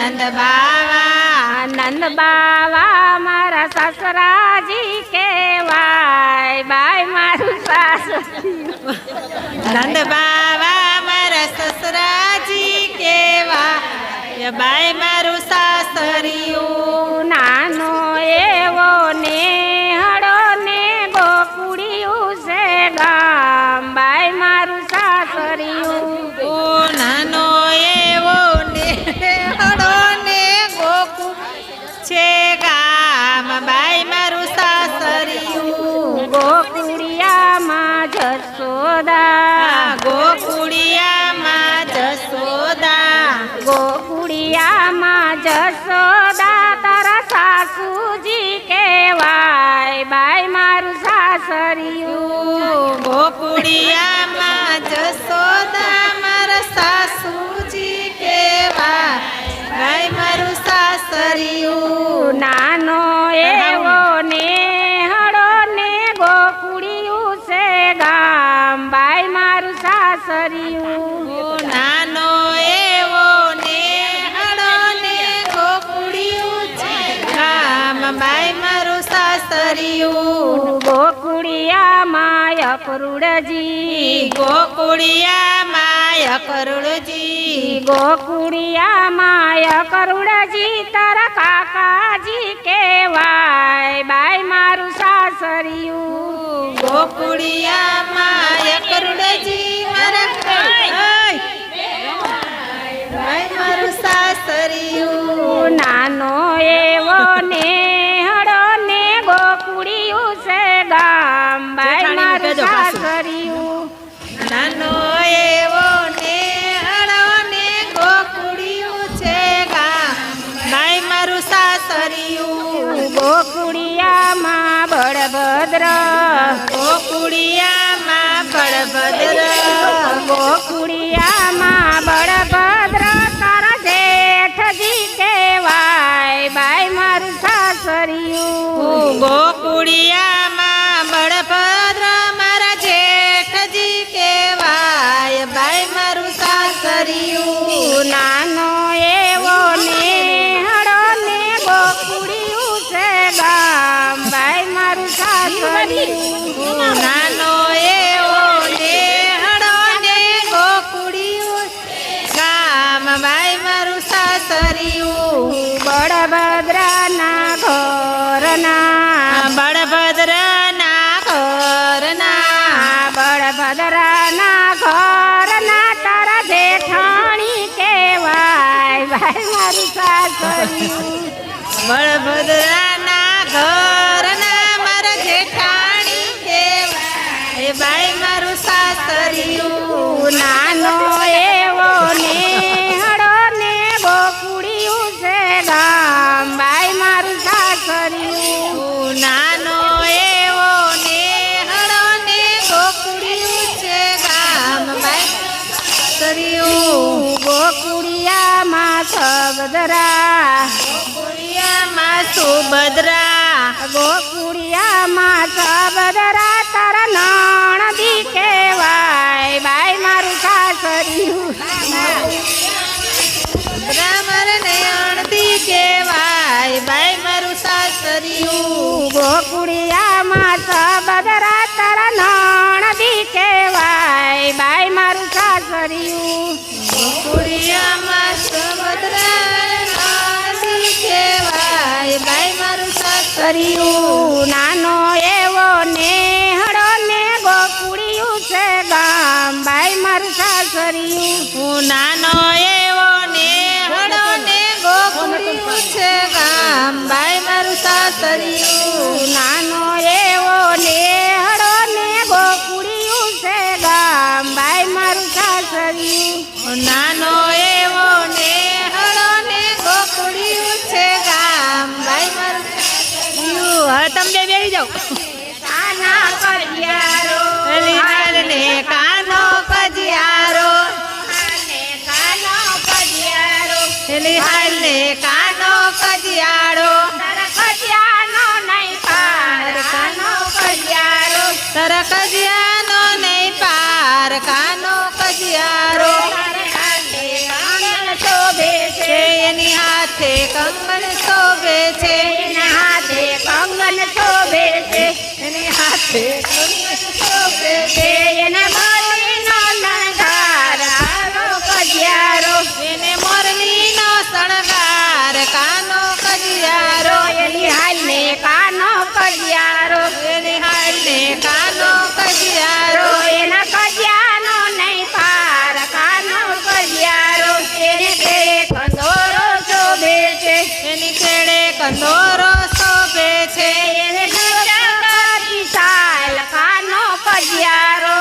નંદ બાવા નંદ બાવા મારા સસરાજી કેવાય બાય મારું સાસરિયું નંદ બાવા મારા સસરાજી કેવા બાય મારું સાસરિયું નાનો એવો નેહડો ને ગોકુડિયું છે ગામ બાય મારું સાસરિયું ઓ નાનો એવો નેહડો ને ગોકુળ છે ગામ બાય મારું સાસરિયું ગોકુડિયામાં જસોદા ગોકુળિયામાં જસોદા ગોકુડિયામાં જસોદા તારા સાસુજી કેવાય બાય મારું સાસરિયું ગોકુળિયામાં જસોદા મારા સાસુજી કેવા ભાઈ મારું સાસરિયું નાનો એવો નેહડો ને ગોકુડિયું છે ગામ બાય મારું સાસરિયું નાનો એવો નેહડો ને ગોકુળિયું છે ગામ ભાઈ મારું સાસરિયું ગોકુડિયામાં અકરુડજી ગોકુળિયામાં અકરુડજી ગોકુડિયામાં અકરુડજી તારા કાકાજી કેવાય બાય મારું સાસરિયું ગોકુળિયામાં અકરુડજી મારા ભાઈ મારું સાસરિયું નાનો એવો નેહડો ને ગોકુડિયું છે ગામ બાય મારું સાસરિયું નાનો એવો નેહડો ને ગોકુળિયું છે ગામ ભાઈ મારું સાસરિયું ગોકુડિયામાં બળભદ્ર ગોકુળિયામાં બળભદ્ર ગોકુડિયામાં બળભદ્ર તારા જેઠજી કેવાય બાય મારું સાસરિયું ગોકુળિયામાં બળભદ્ર મારા જેઠજી કેવાય ભાઈ મારું સાસરિયું નાનો એવો નેહડો ને ગોકુડિયું છે ગામ બાય મારું સાસરિયું નાનો એવો નેહડો ને ગોકુળિયું ગામ ભાઈ મારું સાસરિયું બળભદ્રના ઘરના બળભદ્રના ઘરના બળભદ્રના ઘરના તારા જેઠાણી કેવાય ભાઈ મારું સાસરિયું બળભદ્રના ઘરના મારા જેઠાણી કેવાય ભાઈ મારું સાસરિયું નાનો એવો નેહડો ને ગોકુડિયું છે ગામ બાય મારું સાસરિયું નાનો એવો નેહડો ને ગોકુળિયું છે ગામ ભાઈ સાસરિયું ગોકુડિયામાં સગદરા ગોકુળિયામાં સુભદ્રા ગોકુડિયામાં સગદરા તારા નણદી કેવાય બાય મારું સાસરિયું બ્રાહ્મણ નયણથી કેવાય ભાઈ મારું સાસરિયું ગોકુડિયામાં સગદરા તારા નણદી કેવાય બાય મારું સાસરિયું ગોકુળિયામાં સુભદ્રા નણદી કેવાય ભાઈ મારું સાસરિયું નાનો એવો નેહડો ને ગોકુડિયું છે ગામ બાય મારું સાસરિયું નાનો એવો નેહડો ને ગોકુળિયું છે ગામ ભાઈ મારું સાસરિયું નાનો એવો નેહડો ને ગોકુડિયું છે ગામ બાય મારું સાસરિયું નાનો એવો નેહડો ને ગોકુળિયું છે ગામ ભાઈ મારું સાસરિયું હવે તમે બેસી જાઓ કાના કડિયારો ને કાનો કજિયારો કાનો કડિયારો હાલ ને કાનો કજિયારો કડિયાનો નહીં પાર કાનો કડિયારો તર કજિયાનો નહીં પાર કાનો કજિયારો શોભે છે એની હાર શોભે છે એને મોરલીનો શણગાર કાનો કજિયારો એને મોરલીનો શણગાર કાનો કજિયારો એની હાલને કાનો કજિયારો એની હાલને કાનો કજિયારો એના કજિયાનો નહીં પાર કાનો કજિયારો એને કેળે કંદોરો શોભે છે એની કેળે કંદોરો શોભે છે એને લટકતી ચાલ કાનો કજિયારો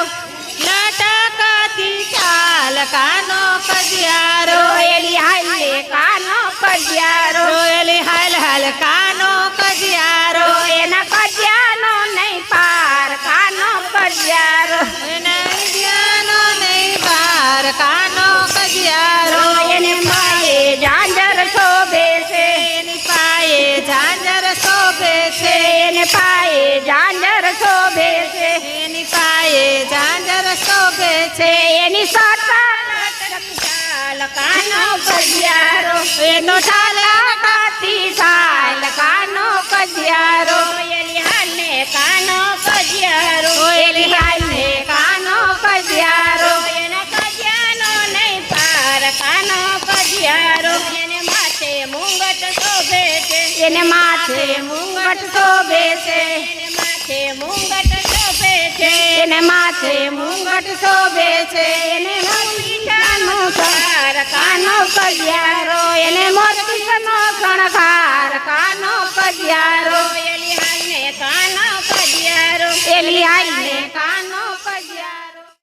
લટકતી ચાલ કાનો કજિયારો એલી હાલને કાનો કજિયારો રોયેલી હાલ હાલ કાનો કજિયારો એના કજિયાનો નહીં પાર કાનો કજિયારો એના વિદ્યાનો નહીં પાર કાનો કજિયારો એને પાયે ઝાંઝર શોભે છે એની પાયે ઝાંઝર શોભે છે એને પાયે ઝાંઝર શોભે છે એની પાયે ઝાંઝર શોભે છે એની સાતા ચાલ કાનો કજિયારો એનો લટકતી ચાલ કાનો કજિયારો એની હાલને કાનો કજિયારો એની હાલને કાનો કજિયારો એના કજિયાનો નહીં પાર કાનો કજિયારો એને માથે મુંગટ શોભે છે એને માથે મુંગટ શોભે છે એને માથે મુંગટ શોભે છે એને માથે મુંગટ શોભે છે એને મોતીનો શણગાર કાનો કજિયારો એને મોતીનો શણગાર કાનો કજિયારો એલી હાલને કાનો કજિયારો એલી હાલ